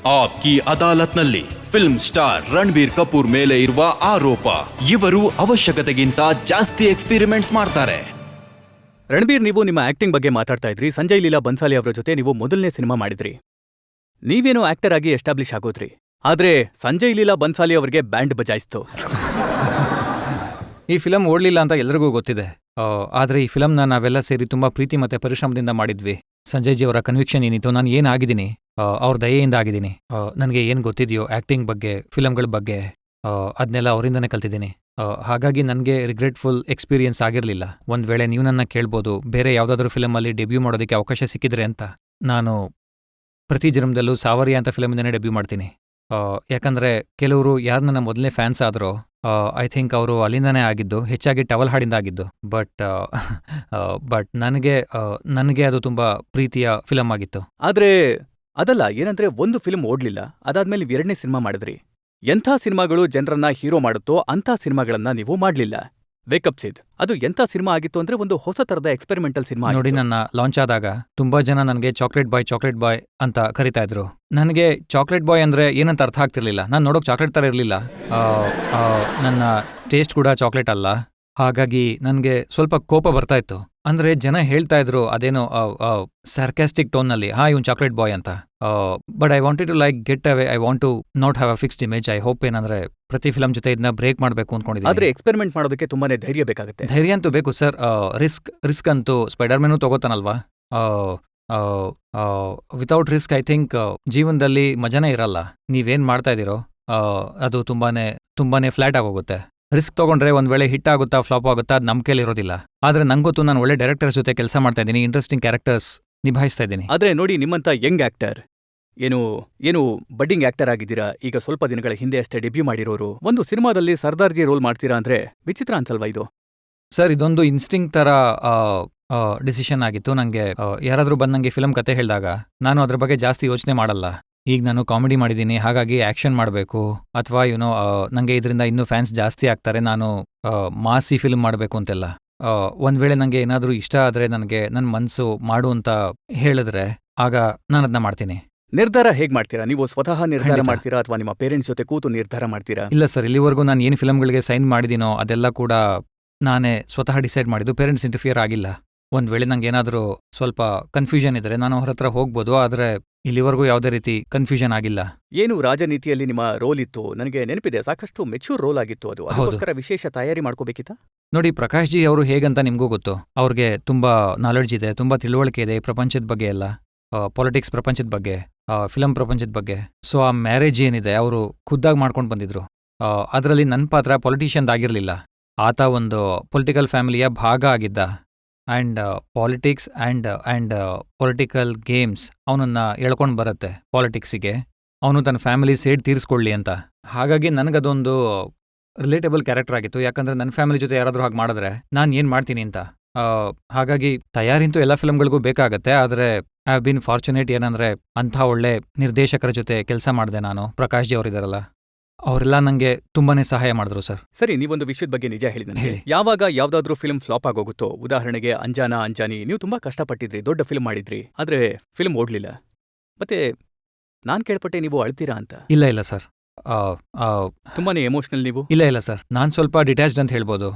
App ಕಿ ಅದಾಲತ್ನಲ್ಲಿ film star Ranbir Kapoor ಮೇಲೆ ಇರುವ ಆರೋಪ. ಇವರು ಅವಶ್ಯಕತೆಗಿಂತ ಜಾಸ್ತಿ ಎಕ್ಸ್ಪೆರಿಮೆಂಟ್ಸ್ ಮಾಡ್ತಾರೆ. ರಣಬೀರ್, ನೀವು ನಿಮ್ಮ ಆಕ್ಟಿಂಗ್ ಬಗ್ಗೆ ಮಾತಾಡ್ತಾ ಇದ್ರಿ. ಸಂಜಯ್ ಲೀಲಾ ಬನ್ಸಾಲಿ ಅವರ ಜೊತೆ ನೀವು ಮೊದಲನೇ ಸಿನಿಮಾ ಮಾಡಿದ್ರಿ. ನೀವೇನೋ ಆಕ್ಟರ್ ಆಗಿ ಎಸ್ಟಾಬ್ಲಿಷ್ ಆಗೋದ್ರಿ. ಆದ್ರೆ ಸಂಜಯ್ ಲೀಲಾ ಬನ್ಸಾಲಿ ಅವರಿಗೆ ಬ್ಯಾಂಡ್ ಬಜಾಯಿಸ್ತು. ಈ ಫಿಲಮ್ ಓಡ್ಲಿಲ್ಲ ಅಂತ ಎಲ್ರಿಗೂ ಗೊತ್ತಿದೆ. ಆದ್ರೆ ಈ ಫಿಲಮ್ನ ನಾವೆಲ್ಲ ಸೇರಿ ತುಂಬಾ ಪ್ರೀತಿ ಮತ್ತೆ ಪರಿಶ್ರಮದಿಂದ ಮಾಡಿದ್ವಿ. ಸಂಜಯ್ ಜಿ ಅವರ ಕನ್ವಿಕ್ಷನ್ ಏನಿತ್ತು, ನಾನು ಏನ್ ಆಗಿದ್ದೀನಿ, ಅವ್ರ ದಯೆಯಿಂದ ಆಗಿದ್ದೀನಿ. ನನಗೆ ಏನ್ ಗೊತ್ತಿದೆಯೋ ಆಕ್ಟಿಂಗ್ ಬಗ್ಗೆ, ಫಿಲಮ್ಗಳ ಬಗ್ಗೆ, ಅದನ್ನೆಲ್ಲ ಅವರಿಂದನೇ ಕಲ್ತಿದ್ದೀನಿ. ಹಾಗಾಗಿ ನನಗೆ ರಿಗ್ರೆಟ್ಫುಲ್ ಎಕ್ಸ್ಪೀರಿಯನ್ಸ್ ಆಗಿರಲಿಲ್ಲ. ಒಂದ್ ವೇಳೆ ನೀವು ನನ್ನ ಕೇಳ್ಬೋದು, ಬೇರೆ ಯಾವುದಾದ್ರೂ ಫಿಲಮಲ್ಲಿ ಡೆಬ್ಯೂ ಮಾಡೋದಕ್ಕೆ ಅವಕಾಶ ಸಿಕ್ಕಿದ್ರೆ ಅಂತ. ನಾನು ಪ್ರತಿ ಜನ್ಮದಲ್ಲೂ ಸಾವರಿಯ ಅಂತ ಫಿಲಮಿಂದನೇ ಡೆಬ್ಯೂ ಮಾಡ್ತೀನಿ. ಯಾಕಂದ್ರೆ ಕೆಲವರು ಯಾರು ನನ್ನ ಮೊದಲನೇ ಫ್ಯಾನ್ಸ್ ಆದ್ರೋ, ಐ ಥಿಂಕ್ ಅವರು ಅಲ್ಲಿಂದನೇ ಆಗಿದ್ದು, ಹೆಚ್ಚಾಗಿ ಟವಲ್ ಹಾಡಿಂದ ಆಗಿದ್ದು. ಬಟ್ ನನಗೆ ಅದು ತುಂಬಾ ಪ್ರೀತಿಯ ಫಿಲಮ್ ಆಗಿತ್ತು. ಆದ್ರೆ ಅದಲ್ಲ, ಏನಂದ್ರೆ ಒಂದು ಫಿಲ್ಮ್ ಓಡ್ಲಿಲ್ಲ, ಅದಾದ್ಮೇಲೆ ಎರಡನೇ ಸಿನಿಮಾ ಮಾಡಿದ್ರಿ. ಎಂಥ ಸಿನಿಮಾಗಳು ಜನರನ್ನ ಹೀರೋ ಮಾಡುತ್ತೋ ಅಂಥ ಸಿನಿಮಾಗಳನ್ನ ನೀವು ಮಾಡ್ಲಿಲ್ಲ. ವೇಕಪ್ ಸಿದ್ ಅದು ಎಂಥ ಸಿನಿಮಾ ಆಗಿತ್ತು ಅಂದ್ರೆ ಒಂದು ಹೊಸ ತರದ ಎಕ್ಸ್ಪೆರಿಮೆಂಟಲ್ ಸಿನಿಮಾ. ನೋಡಿ, ನನ್ನ ಲಾಂಚ್ ಆದಾಗ ತುಂಬಾ ಜನ ನನಗೆ ಚಾಕ್ಲೇಟ್ ಬಾಯ್ ಅಂತ ಕರಿತಾ ಇದ್ರು. ನನಗೆ ಚಾಕ್ಲೇಟ್ ಬಾಯ್ ಅಂದ್ರೆ ಏನಂತ ಅರ್ಥ ಆಗ್ತಿರ್ಲಿಲ್ಲ. ನಾನು ನೋಡೋಕ್ ಚಾಕ್ಲೇಟ್ ತರ ಇರ್ಲಿಲ್ಲ. ನನ್ನ ಟೇಸ್ಟ್ ಕೂಡ ಚಾಕ್ಲೇಟ್ ಅಲ್ಲ. ಹಾಗಾಗಿ ನನಗೆ ಸ್ವಲ್ಪ ಕೋಪ ಬರ್ತಾ ಇತ್ತು. ಅಂದ್ರೆ ಜನ ಹೇಳ್ತಾ ಇದ್ರು ಅದೇನೋ ಸಾರ್ಕ್ಯಾಸ್ಟಿಕ್ ಟೋನ್ನಲ್ಲಿ, ಇವನ್ ಚಾಕ್ಲೇಟ್ ಬಾಯ್ ಅಂತ. But I wanted to like get away. I want to not have a fixed image. I hope ಏನಂದ್ರೆ ಪ್ರತಿ ಫಿಲಮ್ ಜೊತೆ ಇದನ್ನ ಬ್ರೇಕ್ ಮಾಡಬೇಕು ಅನ್ಕೊಂಡಿದ್ದೀನಿ. ಆದ್ರೆ ಎಕ್ಸ್ಪೆರಿಮೆಂಟ್ ಮಾಡೋದಕ್ಕೆ ತುಂಬಾನೇ ಧೈರ್ಯ ಬೇಕಾಗುತ್ತೆ. ಧೈರ್ಯ ಅಂತೂ ಬೇಕು ಸರ್. ರಿಸ್ಕ್ ಅಂತೂ ಸ್ಪೈಡರ್ ಮ್ಯಾನು ತಗೋತಾನಲ್ವಾ. ವಿತೌಟ್ ರಿಸ್ಕ್ ಐ ಥಿಂಕ್ ಜೀವನದಲ್ಲಿ ಮಜಾನೇ ಇರಲ್ಲ. ನೀವೇನ್ ಮಾಡ್ತಾ ಇದೀರೋ ಅದು ತುಂಬಾನೇ ಫ್ಲಾಟ್ ಆಗೋಗುತ್ತೆ. ರಿಸ್ಕ್ ತಗೊಂಡ್ರೆ ಒಂದ್ ವೇಳೆ ಹಿಟ್ ಆಗುತ್ತಾ ಫ್ಲಾಪ್ ಆಗುತ್ತಾ ಅದು ನಮ್ ಕೈಲಿ ಇರೋದಿಲ್ಲ. ಆದ್ರೆ ನಂಗೊತ್ತು, ನಾನು ಒಳ್ಳೆ ಡೈರೆಕ್ಟರ್ಸ್ ಜೊತೆ ಕೆಲಸ ಮಾಡ್ತಾ ಇದ್ದೀನಿ, ಇಂಟ್ರೆಸ್ಟಿಂಗ್ ಕ್ಯಾರೆಕ್ಟರ್ಸ್ ನಿಭಾಯಿಸ್ತಾ ಇದ್ದೀನಿ. ಆದ್ರೆ ನೋಡಿ, ನಿಮ್ಮಂತ ಯಂಗ್ ಆಕ್ಟರ್, ಏನು ಬಡ್ಡಿಂಗ್ ಆಕ್ಟರ್ ಆಗಿದ್ದೀರಾ, ಈಗ ಸ್ವಲ್ಪ ದಿನಗಳ ಹಿಂದೆ ಅಷ್ಟೇ ಡೆಬ್ಯೂ ಮಾಡಿರೋರು, ಒಂದು ಸಿನಿಮಾದಲ್ಲಿ ಸರ್ದಾರ್ಜಿ ರೋಲ್ ಮಾಡ್ತೀರಾ ಅಂದ್ರೆ ವಿಚಿತ್ರ ಅನ್ಸಲ್ವಾ ಇದು? ಸರ್, ಇದೊಂದು ಇನ್ಸ್ಟಿಂಕ್ಟ್ ತರ ಡಿಸಿಷನ್ ಆಗಿತ್ತು. ನಂಗೆ ಯಾರಾದ್ರೂ ಬಂದ್ ನಂಗೆ ಫಿಲಮ್ ಕತೆ ಹೇಳಿದಾಗ ನಾನು ಅದ್ರ ಬಗ್ಗೆ ಜಾಸ್ತಿ ಯೋಚನೆ ಮಾಡಲ್ಲ. ಈಗ ನಾನು ಕಾಮಿಡಿ ಮಾಡಿದ್ದೀನಿ, ಹಾಗಾಗಿ ಆಕ್ಷನ್ ಮಾಡಬೇಕು, ಅಥವಾ ನಂಗೆ ಇದರಿಂದ ಇನ್ನೂ ಫ್ಯಾನ್ಸ್ ಜಾಸ್ತಿ ಆಗ್ತಾರೆ, ನಾನು ಮಾಸಿ ಫಿಲ್ಮ್ ಮಾಡಬೇಕು ಅಂತೆಲ್ಲ. ಒಂದ್ ವೇಳೆ ನಂಗೆ ಏನಾದ್ರೂ ಇಷ್ಟ ಆದ್ರೆ, ನನಗೆ ನನ್ನ ಮನ್ಸು ಮಾಡು ಅಂತ ಹೇಳಿದ್ರೆ, ಆಗ ನಾನು ಅದನ್ನ ಮಾಡ್ತೀನಿ. ನಿರ್ಧಾರ ಹೇಗ್ ಮಾಡ್ತೀರಾ ನೀವು? ಸ್ವತಃ ನಿರ್ಧಾರ ಖಂಡಿತ. ಮಾಡ್ತೀರಾ ಅಥವಾ ನಿಮ್ಮ ಪೇರೆಂಟ್ಸ್ ಜೊತೆ ಕೂತು ನಿರ್ಧಾರ ಮಾಡ್ತೀರಾ? ಇಲ್ಲ ಸರ್, ಇಲ್ಲಿವರೆಗೂ ನಾನು ಏನು ಫಿಲಮ್ಗಳಿಗೆ ಸೈನ್ ಮಾಡಿದ್ದೀನೋ ಅದೆಲ್ಲ ಕೂಡ ನಾನೇ ಸ್ವತಃ ಡಿಸೈಡ್ ಮಾಡಿದ್ದು. ಪೇರೆಂಟ್ಸ್ ಇಂಟರ್ಫಿಯರ್ ಆಗಿಲ್ಲ. ಒಂದ್ ವೇಳೆ ನಂಗೆ ಏನಾದ್ರೂ ಸ್ವಲ್ಪ ಕನ್ಫ್ಯೂಷನ್ ಇದ್ರೆ ನಾನು ಅವ್ರ ಹತ್ರ ಹೋಗ್ಬೋದು. ಆದ್ರೆ ಇಲ್ಲಿವರೆಗೂ ಯಾವುದೇ ರೀತಿ ಕನ್ಫ್ಯೂಷನ್ ಆಗಿಲ್ಲ. ಏನು ರಾಜನೀತಿಯಲ್ಲಿ ನಿಮ್ಮ ರೋಲ್ ಇತ್ತು, ನನಗೆ ನೆನಪಿದೆ, ಸಾಕಷ್ಟು ಮೆಚ್ಯೂರ್ ರೋಲ್ ಆಗಿತ್ತು ಅದು. ಅದಕ್ಕೋಸ್ಕರ ವಿಶೇಷ ತಯಾರಿ ಮಾಡ್ಕೋಬೇಕಿತ್ತ? ನೋಡಿ, ಪ್ರಕಾಶ್ ಜಿ ಅವರು ಹೇಗಂತ ನಿಮ್ಗೂ ಗೊತ್ತು. ಅವ್ರಿಗೆ ತುಂಬಾ ನಾಲೆಡ್ಜ್ ಇದೆ, ತುಂಬಾ ತಿಳುವಳಿಕೆ ಇದೆ ಪ್ರಪಂಚದ ಬಗ್ಗೆ ಎಲ್ಲ, ಪಾಲಿಟಿಕ್ಸ್ ಪ್ರಪಂಚದ ಬಗ್ಗೆ, ಫಿಲಂ ಪ್ರಪಂಚದ ಬಗ್ಗೆ. ಸೊ ಆ ಮ್ಯಾರೇಜ್ ಏನಿದೆ ಅವರು ಖುದ್ದಾಗಿ ಮಾಡ್ಕೊಂಡು ಬಂದಿದ್ರು. ಅದರಲ್ಲಿ ನನ್ನ ಪಾತ್ರ ಪೊಲಿಟಿಷಿಯನ್ ಆಗಿರಲಿಲ್ಲ. ಆತ ಒಂದು ಪೊಲಿಟಿಕಲ್ ಫ್ಯಾಮಿಲಿಯ ಭಾಗ ಆಗಿದ್ದ. And politics and political games ಅವನನ್ನ ಎಳ್ಕೊಂಡು ಬರುತ್ತೆ ಪಾಲಿಟಿಕ್ಸಿಗೆ. ಅವನು ತನ್ನ ಫ್ಯಾಮಿಲಿ ಸೇಡ್ ತೀರಿಸ್ಕೊಳ್ಳಿ ಅಂತ. ಹಾಗಾಗಿ ನನಗದೊಂದು ರಿಲೇಟಬಲ್ ಕ್ಯಾರೆಕ್ಟರ್ ಆಗಿತ್ತು. ಯಾಕಂದ್ರೆ ನನ್ನ ಫ್ಯಾಮಿಲಿ ಜೊತೆ ಯಾರಾದರೂ ಹಾಗೆ ಮಾಡಿದ್ರೆ ನಾನು ಏನು ಮಾಡ್ತೀನಿ ಅಂತ. ಹಾಗಾಗಿ ತಯಾರಿಂತೂ ಎಲ್ಲ ಫಿಲಮ್ಗಳಿಗೂ ಬೇಕಾಗತ್ತೆ. ಆದರೆ ಐ ಹ್ಯಾವ್ ಬೀನ್ ಫಾರ್ಚುನೇಟ್ ಏನಂದ್ರೆ ಅಂಥ ಒಳ್ಳೆ ನಿರ್ದೇಶಕರ ಜೊತೆ ಕೆಲಸ ಮಾಡಿದೆ ನಾನು. ಪ್ರಕಾಶ್ ಜಿ ಅವರಿದ್ದಾರಲ್ಲ, ಅವರೆಲ್ಲ ನಂಗೆ ತುಂಬಾನೇ ಸಹಾಯ ಮಾಡಿದ್ರು ಸರ್. ಸರಿ, ನೀವೊಂದು ವಿಷಯದ ಬಗ್ಗೆ ನಿಜ ಹೇಳಿ ನನಗೆ. ಹೇಳಿ. ಯಾವಾಗ ಯಾವ್ದಾದ್ರೂ ಫಿಲ್ಮ್ ಫ್ಲಾಪ್ ಆಗೋಗುತ್ತೋ, ಉದಾಹರಣೆಗೆ ಅಂಜಾನಿ, ನೀವು ತುಂಬಾ ಕಷ್ಟಪಟ್ಟಿದ್ರಿ, ದೊಡ್ಡ ಫಿಲ್ಮ್ ಮಾಡಿದ್ರಿ, ಆದ್ರೆ ಫಿಲ್ಮ್ ಓಡ್ಲಿಲ್ಲ, ಮತ್ತೆ ನಾನ್ ಕೇಳ್ಪಟ್ಟೆ ನೀವು ಅಳ್ತೀರಾ ಅಂತ. ಇಲ್ಲ ಸರ್, ತುಂಬಾನೇ ಎಮೋಷನಲ್ ನೀವು. ಇಲ್ಲ ಸರ್, ನಾನು ಸ್ವಲ್ಪ ಡಿಟ್ಯಾಚ್ಡ್ ಅಂತ ಹೇಳ್ಬೋದು.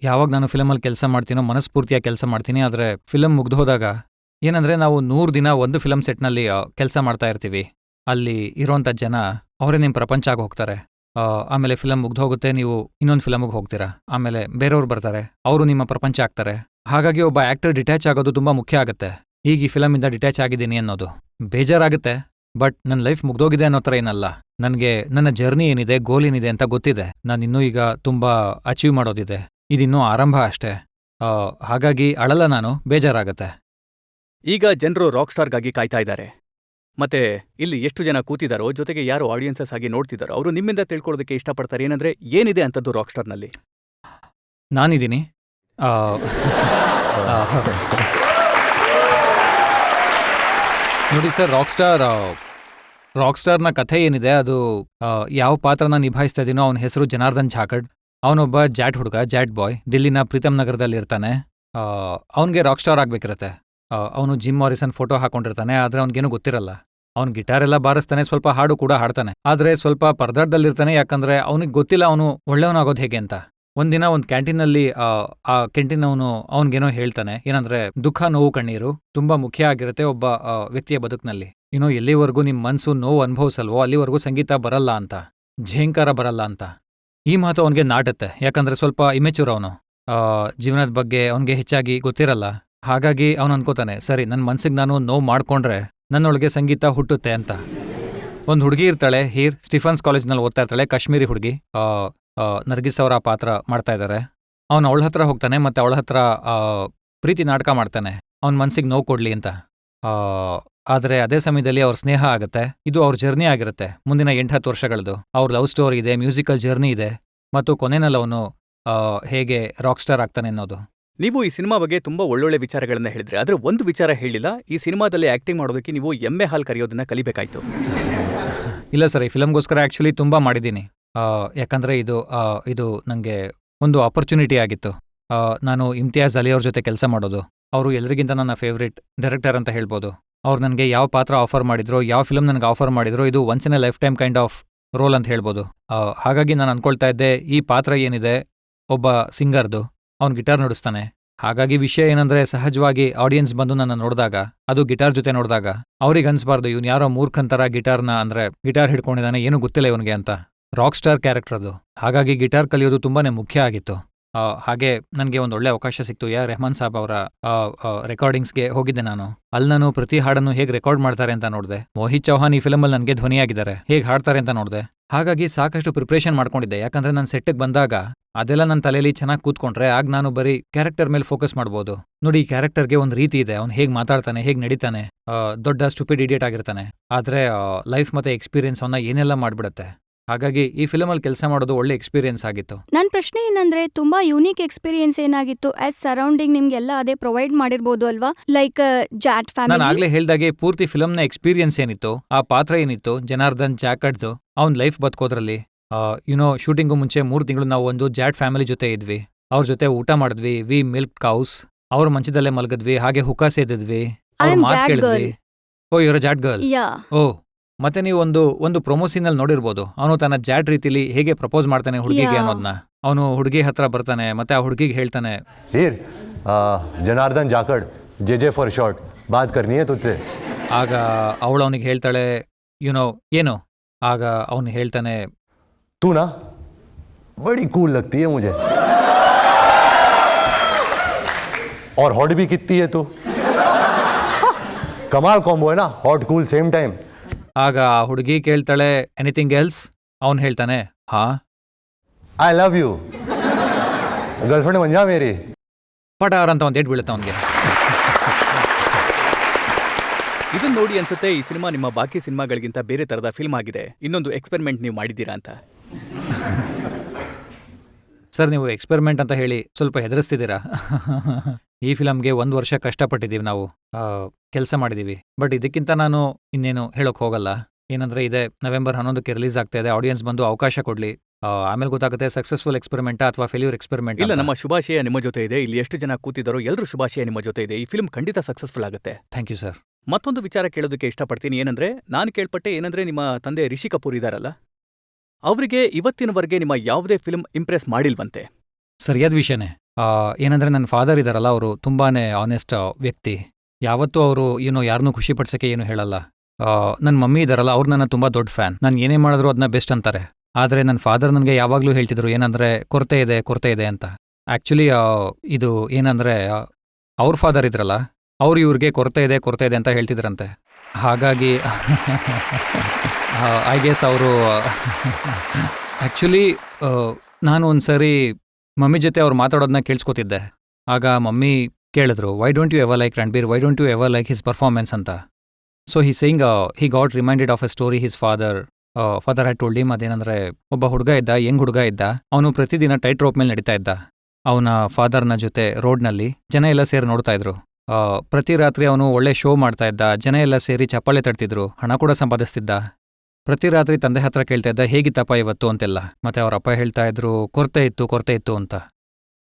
ಯಾವಾಗ ನಾನು ಫಿಲಮಲ್ಲಿ ಕೆಲಸ ಮಾಡ್ತೀನೋ ಮನಸ್ಫೂರ್ತಿಯಾಗಿ ಕೆಲಸ ಮಾಡ್ತೀನಿ. ಆದರೆ ಫಿಲಮ್ ಮುಗ್ದು ಹೋದಾಗ ಏನಂದ್ರೆ, ನಾವು 100 ದಿನ ಒಂದು ಫಿಲಮ್ ಸೆಟ್ನಲ್ಲಿ ಕೆಲಸ ಮಾಡ್ತಾ ಇರ್ತೀವಿ. ಅಲ್ಲಿ ಇರೋಂಥ ಜನ ಅವರೇ ನಿಮ್ಮ ಪ್ರಪಂಚ ಆಗಿ ಹೋಗ್ತಾರೆ. ಆಮೇಲೆ ಫಿಲಮ್ ಮುಗ್ದು ಹೋಗುತ್ತೆ, ನೀವು ಇನ್ನೊಂದು ಫಿಲಮ್ಗೆ ಹೋಗ್ತೀರಾ, ಆಮೇಲೆ ಬೇರೆಯವ್ರು ಬರ್ತಾರೆ, ಅವರು ನಿಮ್ಮ ಪ್ರಪಂಚ ಆಗ್ತಾರೆ. ಹಾಗಾಗಿ ಒಬ್ಬ ಆಕ್ಟರ್ ಡಿಟ್ಯಾಚ್ ಆಗೋದು ತುಂಬಾ ಮುಖ್ಯ ಆಗುತ್ತೆ. ಈಗ ಈ ಫಿಲಮಿಂದ ಡಿಟ್ಯಾಚ್ ಆಗಿದ್ದೀನಿ ಅನ್ನೋದು ಬೇಜಾರಾಗುತ್ತೆ. ಬಟ್ ನನ್ನ ಲೈಫ್ ಮುಗ್ದೋಗಿದೆ ಅನ್ನೋ ಥರ ಏನಲ್ಲ. ನನಗೆ ನನ್ನ ಜರ್ನಿ ಏನಿದೆ, ಗೋಲ್ ಏನಿದೆ ಅಂತ ಗೊತ್ತಿದೆ. ನಾನಿನ್ನೂ ಈಗ ತುಂಬಾ ಅಚೀವ್ ಮಾಡೋದಿದೆ. ಇದಿನ್ನೂ ಆರಂಭ ಅಷ್ಟೇ. ಹಾಗಾಗಿ ಅಳಲ್ಲ, ನಾನು ಬೇಜಾರಾಗತ್ತೆ. ಈಗ ಜನರು ರಾಕ್ ಸ್ಟಾರ್ಗಾಗಿ ಕಾಯ್ತಾ ಇದ್ದಾರೆ. ಮತ್ತೆ ಇಲ್ಲಿ ಎಷ್ಟು ಜನ ಕೂತಿದಾರೋ, ಜೊತೆಗೆ ಯಾರು ಆಡಿಯನ್ಸಸ್ ಆಗಿ ನೋಡ್ತಿದಾರೋ, ಅವರು ನಿಮ್ಮಿಂದ ತಿಳ್ಕೊಳ್ಳೋದಕ್ಕೆ ಇಷ್ಟಪಡ್ತಾರೆ. ಏನಂದ್ರೆ, ಏನಿದೆ ಅಂತದ್ದು ರಾಕ್ ಸ್ಟಾರ್ನಲ್ಲಿ? ನಾನಿದ್ದೀನಿ. ನೋಡಿ ಸರ್, ರಾಕ್ ಸ್ಟಾರ್ನ ಕಥೆ ಏನಿದೆ, ಅದು ಯಾವ ಪಾತ್ರನ ನಿಭಾಯಿಸ್ತಾ ಇದೀನೋ ಅವನ ಹೆಸರು ಜನಾರ್ದನ್ ಝಾಕಡ್. ಅವನೊಬ್ಬ ಜಾಟ್ ಬಾಯ್, ದಿಲ್ಲಿನ ಪ್ರೀತಮ್ ನಗರದಲ್ಲಿ ಇರ್ತಾನೆ. ಅವನಿಗೆ ರಾಕ್ ಸ್ಟಾರ್ ಆಗ್ಬೇಕಿರತ್ತೆ. ಅವನು ಜಿಮ್ ಮಾರಿಸನ್ ಫೋಟೋ ಹಾಕೊಂಡಿರ್ತಾನೆ, ಆದ್ರೆ ಅವ್ನಿಗೇನು ಗೊತ್ತಿರಲ್ಲ. ಅವ್ನು ಗಿಟಾರ್ ಎಲ್ಲ ಬಾರಿಸ್ತಾನೆ, ಸ್ವಲ್ಪ ಹಾಡು ಕೂಡ ಹಾಡ್ತಾನೆ. ಆದ್ರೆ ಸ್ವಲ್ಪ ಪರದಾಟದಲ್ಲಿರ್ತಾನೆ, ಯಾಕಂದ್ರೆ ಅವನಿಗೆ ಗೊತ್ತಿಲ್ಲ ಅವನು ಒಳ್ಳೆಯವನಾಗೋದು ಹೇಗೆ ಅಂತ. ಒಂದಿನ ಒಂದು ಕ್ಯಾಂಟೀನಲ್ಲಿ ಆ ಕ್ಯಾಂಟೀನ್ ಅವನಿಗೇನೋ ಹೇಳ್ತಾನೆ, ಏನಂದ್ರೆ ದುಃಖ, ನೋವು, ಕಣ್ಣೀರು ತುಂಬಾ ಮುಖ್ಯ ಆಗಿರುತ್ತೆ ಒಬ್ಬ ವ್ಯಕ್ತಿಯ ಬದುಕಿನಲ್ಲಿ. ಎಲ್ಲಿವರೆಗೂ ನಿಮ್ ಮನ್ಸು ನೋವು ಅನುಭವಿಸಲ್ವೋ ಅಲ್ಲಿವರೆಗೂ ಸಂಗೀತ ಬರಲ್ಲ ಅಂತ, ಝೇಂಕಾರ ಬರಲ್ಲ ಅಂತ. ಈ ಮಾತು ಅವನಿಗೆ ನಾಟುತ್ತೆ, ಯಾಕಂದ್ರೆ ಸ್ವಲ್ಪ ಇಮೆಚೂರ್ ಅವನು, ಜೀವನದ ಬಗ್ಗೆ ಅವನಿಗೆ ಹೆಚ್ಚಾಗಿ ಗೊತ್ತಿರಲ್ಲ. ಹಾಗಾಗಿ ಅವನು ಅನ್ಕೋತಾನೆ, ಸರಿ ನನ್ನ ಮನ್ಸಿಗೆ ನಾನು ನೋವು ಮಾಡ್ಕೊಂಡ್ರೆ ನನ್ನೊಳಗೆ ಸಂಗೀತ ಹುಟ್ಟುತ್ತೆ ಅಂತ. ಒಂದು ಹುಡುಗಿ ಇರ್ತಾಳೆ, ಸ್ಟಿಫನ್ಸ್ ಕಾಲೇಜ್ನಲ್ಲಿ ಓದ್ತಾ ಇರ್ತಾಳೆ, ಕಾಶ್ಮೀರಿ ಹುಡುಗಿ. ನರ್ಗಿಸ್ ಅವರ ಪಾತ್ರ ಮಾಡ್ತಾ ಇದ್ದಾರೆ. ಅವನು ಅವಳ ಹತ್ರ ಹೋಗ್ತಾನೆ, ಮತ್ತೆ ಅವಳ ಹತ್ರ ಪ್ರೀತಿ ನಾಟಕ ಮಾಡ್ತಾನೆ, ಅವನ ಮನ್ಸಿಗೆ ನೋವು ಕೊಡ್ಲಿ ಅಂತ. ಆದರೆ ಅದೇ ಸಮಯದಲ್ಲಿ ಅವ್ರ ಸ್ನೇಹ ಆಗುತ್ತೆ. ಇದು ಅವ್ರ ಜರ್ನಿ ಆಗಿರುತ್ತೆ, ಮುಂದಿನ 8-10 ವರ್ಷಗಳದ್ದು. ಅವ್ರ ಲವ್ ಸ್ಟೋರಿ ಇದೆ, ಮ್ಯೂಸಿಕಲ್ ಜರ್ನಿ ಇದೆ, ಮತ್ತು ಕೊನೆಯಲ್ಲಿ ಅವನು ಹೇಗೆ ರಾಕ್ ಸ್ಟಾರ್ ಆಗ್ತಾನೆ ಅನ್ನೋದು. ನೀವು ಈ ಸಿನಿಮಾ ಬಗ್ಗೆ ತುಂಬಾ ಒಳ್ಳೊಳ್ಳೆ ವಿಚಾರಗಳನ್ನ ಹೇಳಿದ್ರಿ, ಆದ್ರೆ ಒಂದು ವಿಚಾರ ಹೇಳಿಲ್ಲ. ಈ ಸಿನಿಮಾದಲ್ಲಿ ಆಕ್ಟಿಂಗ್ ಮಾಡೋದಕ್ಕೆ ನೀವು ಎಮ್ಮೆ ಹಾಲ್ ಕರೆಯೋದನ್ನ ಕಲಿಬೇಕಾಯ್ತು. ಇಲ್ಲ ಸರ್, ಈ ಫಿಲಮ್ಗೋಸ್ಕರ ಆ್ಯಕ್ಚುಲಿ ತುಂಬ ಮಾಡಿದ್ದೀನಿ. ಯಾಕಂದರೆ ಇದು ನನಗೆ ಒಂದು ಆಪರ್ಚುನಿಟಿ ಆಗಿತ್ತು. ನಾನು ಇಮ್ತಿಯಾಜ್ ಅಲಿ ಅವ್ರ ಜೊತೆ ಕೆಲಸ ಮಾಡೋದು. ಅವರು ಎಲ್ರಿಗಿಂತ ನನ್ನ ಫೇವ್ರೇಟ್ ಡೈರೆಕ್ಟರ್ ಅಂತ ಹೇಳ್ಬೋದು. ಅವ್ರು ನನಗೆ ಯಾವ ಪಾತ್ರ ಆಫರ್ ಮಾಡಿದ್ರು, ಯಾವ ಫಿಲಮ್ ನನಗೆ ಆಫರ್ ಮಾಡಿದ್ರು, ಇದು once in a lifetime kind of role ಅಂತ ಹೇಳ್ಬೋದು. ಹಾಗಾಗಿ ನಾನು ಅನ್ಕೊಳ್ತಾ ಇದ್ದೆ, ಈ ಪಾತ್ರ ಏನಿದೆ ಒಬ್ಬ ಸಿಂಗರ್ದು, ಅವ್ನು ಗಿಟಾರ್ ನುಡಿಸ್ತಾನೆ. ಹಾಗಾಗಿ ವಿಷಯ ಏನಂದ್ರೆ, ಸಹಜವಾಗಿ ಆಡಿಯನ್ಸ್ ಬಂದು ನನ್ನ ನೋಡಿದಾಗ, ಅದು ಗಿಟಾರ್ ಜೊತೆ ನೋಡಿದಾಗ, ಅವ್ರಿಗೆ ಅನ್ಸ್ಬಾರ್ದು ಇವ್ನು ಯಾರೋ ಮೂರ್ಖಂತರ ಗಿಟಾರ್ ಹಿಡ್ಕೊಂಡಿದ್ದಾನೆ, ಏನೂ ಗೊತ್ತಿಲ್ಲ ಇವನಿಗೆ ಅಂತ. ರಾಕ್ ಸ್ಟಾರ್ ಕ್ಯಾರೆಕ್ಟರ್ ಅದು. ಹಾಗಾಗಿ ಗಿಟಾರ್ ಕಲಿಯೋದು ತುಂಬಾನೇ ಮುಖ್ಯ ಆಗಿತ್ತು. ಹಾಗೆ ನನಗೆ ಒಂದು ಒಳ್ಳೆ ಅವಕಾಶ ಸಿಕ್ತು. ರೆಹಮಾನ್ ಸಾಬ್ ಅವರ ರೆಕಾರ್ಡಿಂಗ್ಸ್ಗೆ ಹೋಗಿದ್ದೆ ನಾನು. ಅಲ್ಲಿ ನಾನು ಪ್ರತಿ ಹಾಡನ್ನು ಹೇಗೆ ರೆಕಾರ್ಡ್ ಮಾಡ್ತಾರೆ ಅಂತ ನೋಡಿದೆ. ಮೋಹಿತ್ ಚೌಹಾನ್ ಈ ಫಿಲಮಲ್ಲಿ ನನಗೆ ಧ್ವನಿಯಾಗಿದ್ದಾರೆ, ಹೇಗೆ ಹಾಡ್ತಾರೆ ಅಂತ ನೋಡಿದೆ. ಹಾಗಾಗಿ ಸಾಕಷ್ಟು ಪ್ರಿಪ್ರೇಷನ್ ಮಾಡ್ಕೊಂಡಿದ್ದೆ, ಯಾಕಂದ್ರೆ ನಾನು ಸೆಟ್ಟಿಗೆ ಬಂದಾಗ ಅದೆಲ್ಲ ನನ್ನ ತಲೆಯಲ್ಲಿ ಚೆನ್ನಾಗಿ ಕೂತ್ಕೊಂಡ್ರೆ ಆಗ ನಾನು ಬರೀ ಕ್ಯಾರೆಕ್ಟರ್ ಮೇಲೆ ಫೋಕಸ್ ಮಾಡ್ಬೋದು. ನೋಡಿ, ಈ ಕ್ಯಾರೆಕ್ಟರ್ಗೆ ಒಂದು ರೀತಿ ಇದೆ, ಅವ್ನು ಹೇಗೆ ಮಾತಾಡ್ತಾನೆ, ಹೇಗೆ ನಡೀತಾನೆ, ದೊಡ್ಡ ಸ್ಟುಪಿಡ್ ಇಡಿಯಟ್ ಆಗಿರ್ತಾನೆ, ಆದರೆ ಲೈಫ್ ಮತ್ತೆ ಎಕ್ಸ್ಪೀರಿಯನ್ಸ್ ಅವನ್ನ ಏನೆಲ್ಲ ಮಾಡ್ಬಿಡುತ್ತೆ. ಹಾಗಾಗಿ ಈ ಫಿಲಮಲ್ಲಿ ಕೆಲಸ ಮಾಡೋದು ಒಳ್ಳೆ ಎಕ್ಸ್ಪೀರಿಯನ್ಸ್ ಆಗಿತ್ತು. ನನ್ನ ಪ್ರಶ್ನೆ ಏನಂದ್ರೆ, ತುಂಬಾ ಯೂನಿಕ್ ಎಕ್ಸ್ಪೀರಿಯನ್ಸ್ ಏನಾಗಿತ್ತು? ಆಸ್ ಸರೌಂಡಿಂಗ್ ನಿಮ್ಗೆಲ್ಲ ಅದೇ ಪ್ರೊವೈಡ್ ಮಾಡಿರ್ಬೋದು ಅಲ್ವಾ? ಲೈಕ್ ಜಾಟ್ ನಾನು ಫ್ಯಾಮಿಲಿ. ಆಗ್ಲೇ ಹೇಳ್ದಾಗೆ ಪೂರ್ತಿ ಫಿಲಮ್ನ ಎಕ್ಸ್ಪೀರಿಯನ್ಸ್ ಏನಿತ್ತು, ಆ ಪಾತ್ರ ಏನಿತ್ತು, ಜನಾರ್ದನ್ ಜಾಕಡ್ದು ಅವ್ನ್ ಲೈಫ್ ಬದುಕೋದ್ರಲ್ಲಿ. ಶೂಟಿಂಗು ಮುಂಚೆ 3 ತಿಂಗಳು ನಾವು ಒಂದು ಜಾಟ್ ಫ್ಯಾಮಿಲಿ ಜೊತೆ ಇದ್ವಿ. ಅವ್ರ ಜೊತೆ ಊಟ ಮಾಡಿದ್ವಿ, ವಿ ಮಿಲ್ಕ್ ಕೌಸ್, ಅವ್ರ ಮಂಚದಲ್ಲೇ ಮಲಗಿದ್ವಿ, ಹಾಗೆ ಹುಕ್ಕ ಸೇದಿದ್ವಿ, ಅವ್ರ am ಮಾತು Jat ಕೇಳಿದ್ವಿ. ಓ, ಇವರ ಜಾಟ್ ಗರ್ಲ್. ಯಾ, ಓ, ಮತ್ತೆ ನೀವು ಒಂದು ಪ್ರೊಮೋಸಿನಲ್ಲಿ ನೋಡಿರ್ಬೋದು, ಅವನು ತನ್ನ ಜಾಟ್ ರೀತಿಲಿ ಹೇಗೆ ಪ್ರಪೋಸ್ ಮಾಡ್ತಾನೆ ಹುಡುಗಿಗೆ Yeah. ಅನ್ನೋದನ್ನ. ಅವನು ಹುಡುಗಿ ಹತ್ರ ಬರ್ತಾನೆ, ಮತ್ತೆ ಆ ಹುಡುಗಿಗೆ ಹೇಳ್ತಾನೆ, Janardan Jakhar J for short बात करनी है तुझसे. ಆಗ ಅವಳು ಅವನಿಗೆ ಹೇಳ್ತಾಳೆ, ಏನು? ಆಗ ಅವನು ಹೇಳ್ತಾನೆ, तू ना बड़ी कूल लगती है मुझे, और हॉट भी कितनी है तू. कमाल कॉम्बो है ना, हॉट कूल सेम टाइम. ಆಗ ಆ ಹುಡುಗಿ ಕೇಳ್ತಾಳೆ, ಎನಿಥಿಂಗ್ ಎಲ್ಸ್? ಅವನು ಹೇಳ್ತಾನೆ, ಹಾ. आई लव यू, गर्लफ्रेंड बन जा मेरी. ಪಟಾರ್ ಅಂತ ಒಂದು ಏಟ್ ಬೀಳುತ್ತೆ ಅವನಿಗೆ. ಇದನ್ನ ನೋಡಿ ಅನ್ಸುತ್ತೆ ಈ ಸಿನಿಮಾ ನಿಮ್ಮ ಬಾಕಿ ಸಿನಿಮಾಗಳಿಗಿಂತ ಬೇರೆ ತರದ ಫಿಲ್ಮ್ ಆಗಿದೆ, ಇನ್ನೊಂದು ಎಕ್ಸ್ಪೆರಿಮೆಂಟ್ ನೀವು ಮಾಡಿದ್ದೀರಾ ಅಂತ. ಸರ್, ನೀವು ಎಕ್ಸ್ಪೆರಿಮೆಂಟ್ ಅಂತ ಹೇಳಿ ಸ್ವಲ್ಪ ಹೆದರಿಸ್ತಿದ್ದೀರಾ. ಈ ಫಿಲಮ್ಗೆ 1 ವರ್ಷ ಕಷ್ಟಪಟ್ಟಿದ್ದೀವಿ ನಾವು, ಕೆಲಸ ಮಾಡಿದ್ದೀವಿ. ಬಟ್ ಇದಕ್ಕಿಂತ ನಾನು ಇನ್ನೇನು ಹೇಳೋಕೆ ಹೋಗಲ್ಲ. ಏನಂದ್ರೆ ಇದೆ ನವೆಂಬರ್ 11ಕ್ಕೆ ರಿಲೀಸ್ ಆಗ್ತಾ ಇದೆ. ಆಡಿಯನ್ಸ್ ಬಂದು ಅವಕಾಶ ಕೊಡ್ಲಿ, ಆಮೇಲೆ ಗೊತ್ತಾಗುತ್ತೆ ಸಕ್ಸಸ್ಫುಲ್ ಎಕ್ಸ್ಪೆರಿಮೆಂಟ್ ಅಥವಾ ಫೇಲ್ಯೂರ್ ಎಕ್ಸ್ಪೆರಿಮೆಂಟ್. ಇಲ್ಲ, ನಮ್ಮ ಶುಭಾಶಯ ನಿಮ್ಮ ಜೊತೆ ಇದೆ. ಇಲ್ಲಿ ಎಷ್ಟು ಜನ ಕೂತಿದ್ದಾರೋ ಎಲ್ಲರೂ ಶುಭಾಶಯ ನಿಮ್ಮ ಜೊತೆ ಇದೆ. ಈ ಫಿಲ್ಮ್ ಖಂಡಿತ ಸಕ್ಸಸ್ಫುಲ್ ಆಗುತ್ತೆ. Thank you sir. ಮತ್ತೊಂದು ವಿಚಾರ ಕೇಳೋದಕ್ಕೆ ಇಷ್ಟಪಡ್ತೀನಿ. ಏನಂದ್ರೆ, ನಾನು ಕೇಳ್ಪಟ್ಟೆ, ಏನಂದ್ರೆ ನಿಮ್ಮ ತಂದೆ ರಿಷಿ ಕಪೂರ್ ಇದಾರಲ್ಲ, ಅವರಿಗೆ ಇವತ್ತಿನವರೆಗೆ ನಿಮ್ಮ ಯಾವುದೇ ಫಿಲ್ಮ್ ಇಂಪ್ರೆಸ್ ಮಾಡಿಲ್ವಂತೆ. ಸರಿಯಾದ ವಿಷಯನೇ. ಏನಂದ್ರೆ ನನ್ನ ಫಾದರ್ ಇದಾರಲ್ಲ, ಅವರು ತುಂಬಾನೇ ಆನೆಸ್ಟ್ ವ್ಯಕ್ತಿ. ಯಾವತ್ತೂ ಅವರು ಯಾರನ್ನೂ ಖುಷಿ ಪಡ್ಸಕ್ಕೆ ಏನು ಹೇಳಲ್ಲ. ನನ್ನ ಮಮ್ಮಿ ಇದಾರಲ್ಲ, ಅವ್ರು ನನ್ನ ತುಂಬಾ ದೊಡ್ಡ ಫ್ಯಾನ್. ನಾನು ಏನೇ ಮಾಡಿದ್ರು ಅದನ್ನ ಬೆಸ್ಟ್ ಅಂತಾರೆ. ಆದರೆ ನನ್ನ ಫಾದರ್ ನನಗೆ ಯಾವಾಗಲೂ ಹೇಳ್ತಿದ್ರು, ಏನಂದ್ರೆ ಕೊರತೆ ಇದೆ ಅಂತ. ಆ್ಯಕ್ಚುಲಿ ಇದು ಏನಂದ್ರೆ, ಅವ್ರ ಫಾದರ್ ಇದ್ರಲ್ಲ, ಅವ್ರು ಇವ್ರಿಗೆ ಕೊರತೆ ಇದೆ ಅಂತ ಹೇಳ್ತಿದ್ರಂತೆ. ಹಾಗಾಗಿ ಐ ಗೆಸ್ ಅವರು ಆ್ಯಕ್ಚುಲಿ ನಾನು ಒಂದ್ಸರಿ ಮಮ್ಮಿ ಜೊತೆ ಅವ್ರು ಮಾತಾಡೋದನ್ನ ಕೇಳಿಸ್ಕೊತಿದ್ದೆ. ಆಗ ಮಮ್ಮಿ ಕೇಳಿದ್ರು, why don't you ever like Ranbir, why don't you ever like his performance ಅಂತ. So he saying he got reminded of a story his father had told him. ಅದೇನಂದ್ರೆ, ಒಬ್ಬ ಹುಡುಗ ಇದ್ದ, ಯಂಗ್ ಹುಡುಗ ಇದ್ದ. ಅವನು ಪ್ರತಿದಿನ ಟೈಟ್ ರೋಪ್ ಮೇಲೆ ನಡೀತಾ ಇದ್ದ. ಅವನ ಫಾದರ್ನ ಜೊತೆ ರೋಡ್ನಲ್ಲಿ ಜನ ಎಲ್ಲ ಸೇರಿ ನೋಡ್ತಾ ಇದ್ರು. ಪ್ರತಿ ರಾತ್ರಿ ಅವನು ಒಳ್ಳೆ ಶೋ ಮಾಡ್ತಾ ಇದ್ದ. ಜನ ಎಲ್ಲ ಸೇರಿ ಚಪ್ಪಾಳೆ ತಡ್ತಿದ್ರು, ಹಣ ಕೂಡ ಸಂಪಾದಿಸ್ತಿದ್ದ. ಪ್ರತಿ ರಾತ್ರಿ ತಂದೆ ಹತ್ರ ಕೇಳ್ತಾ ಇದ್ದ, ಹೇಗಿತ್ತಪ್ಪ ಇವತ್ತು ಅಂತೆಲ್ಲ. ಮತ್ತೆ ಅವ್ರ ಅಪ್ಪ ಹೇಳ್ತಾ ಇದ್ರು, ಕೊರತೆ ಇತ್ತು ಅಂತ.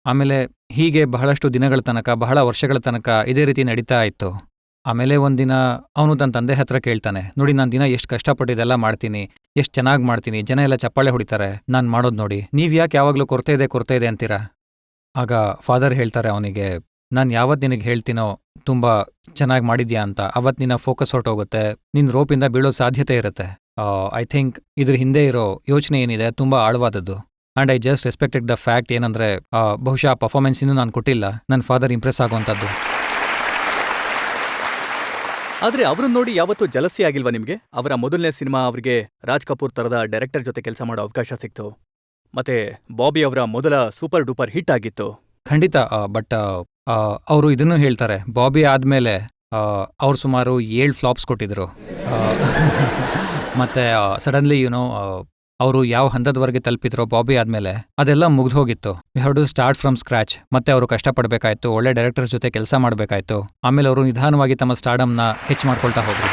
ಆಮೇಲೆ ಹೀಗೆ ಬಹಳಷ್ಟು ದಿನಗಳ ತನಕ, ಬಹಳ ವರ್ಷಗಳ ತನಕ ಇದೇ ರೀತಿ ನಡೀತಾ ಇತ್ತು. ಆಮೇಲೆ ಒಂದಿನ ಅವನು ತನ್ನ ತಂದೆ ಹತ್ರ ಕೇಳ್ತಾನೆ, ನೋಡಿ ನಾನು ದಿನ ಎಷ್ಟು ಕಷ್ಟಪಟ್ಟಿದ್ದೆಲ್ಲ ಮಾಡ್ತೀನಿ, ಎಷ್ಟು ಚೆನ್ನಾಗಿ ಮಾಡ್ತೀನಿ, ಜನ ಎಲ್ಲ ಚಪ್ಪಾಳೆ ಹೊಡಿತಾರೆ, ನಾನು ಮಾಡೋದು ನೋಡಿ, ನೀವ್ ಯಾಕೆ ಯಾವಾಗಲೂ ಕೊರತೆ ಇದೆ ಅಂತೀರಾ? ಆಗ ಫಾದರ್ ಹೇಳ್ತಾರೆ ಅವನಿಗೆ, ನಾನು ಯಾವತ್ತು ನಿನಗೆ ಹೇಳ್ತೀನೋ ತುಂಬ ಚೆನ್ನಾಗಿ ಮಾಡಿದ್ಯಾ ಅಂತ, ಅವತ್ತು ನಿನ್ನ ಫೋಕಸ್ ಹೊರಟೋಗುತ್ತೆ, ನಿನ್ನ ರೋಪಿಂದ ಬೀಳೋ ಸಾಧ್ಯತೆ ಇರುತ್ತೆ. ಐ ಥಿಂಕ್ ಇದ್ರ ಹಿಂದೆ ಇರೋ ಯೋಚನೆ ಏನಿದೆ ತುಂಬ ಆಳವಾದದ್ದು. And I just respected the fact ಏನಂದ್ರೆ ಬಹುಶಃ ಆ ಪರ್ಫಾರ್ಮೆನ್ಸ್ ಇನ್ನೂ ನಾನು ಕೊಟ್ಟಿಲ್ಲ, ನನ್ನ ಫಾದರ್ ಇಂಪ್ರೆಸ್ ಆಗುವಂಥದ್ದು. ಆದ್ರೆ ಅವ್ರನ್ನ ನೋಡಿ ಯಾವತ್ತೂ ಜಲಸಿ ಆಗಿಲ್ವಾ ನಿಮ್ಗೆ? ಅವರ ಮೊದಲನೇ ಸಿನಿಮಾ ಅವ್ರಿಗೆ ರಾಜ್ ಕಪೂರ್ ತರದ ಡೈರೆಕ್ಟರ್ ಜೊತೆ ಕೆಲಸ ಮಾಡೋ ಅವಕಾಶ ಸಿಕ್ತು. ಮತ್ತೆ ಬಾಬಿ ಅವರ ಮೊದಲ ಸೂಪರ್ ಡೂಪರ್ ಹಿಟ್ ಆಗಿತ್ತು. ಖಂಡಿತ. ಬಟ್ ಅವರು ಇದನ್ನು ಹೇಳ್ತಾರೆ, ಬಾಬಿ ಆದಮೇಲೆ ಅವ್ರು ಸುಮಾರು 7 ಫ್ಲಾಪ್ಸ್ ಕೊಟ್ಟಿದ್ರು. ಮತ್ತೆ ಸಡನ್ಲಿ ಅವರು ಯಾವ ಹಂತದವರೆಗೆ ತಲುಪಿದ್ರೋ ಬಾಬಿ ಆದಮೇಲೆ ಅದೆಲ್ಲ ಮುಗ್ದು ಹೋಗಿತ್ತು. We have to start from scratch. ಮತ್ತೆ ಅವರು ಕಷ್ಟಪಡಬೇಕಾಯ್ತು, ಒಳ್ಳೆ ಡೈರೆಕ್ಟರ್ಸ್ ಜೊತೆ ಕೆಲಸ ಮಾಡಬೇಕಾಯ್ತು. ಆಮೇಲೆ ಅವರು ನಿಧಾನವಾಗಿ ತಮ್ಮ ಸ್ಟಾರ್ಡಮ್ನ ಹೆಚ್ಚು ಮಾಡ್ಕೊಳ್ತಾ ಹೋದ್ರು.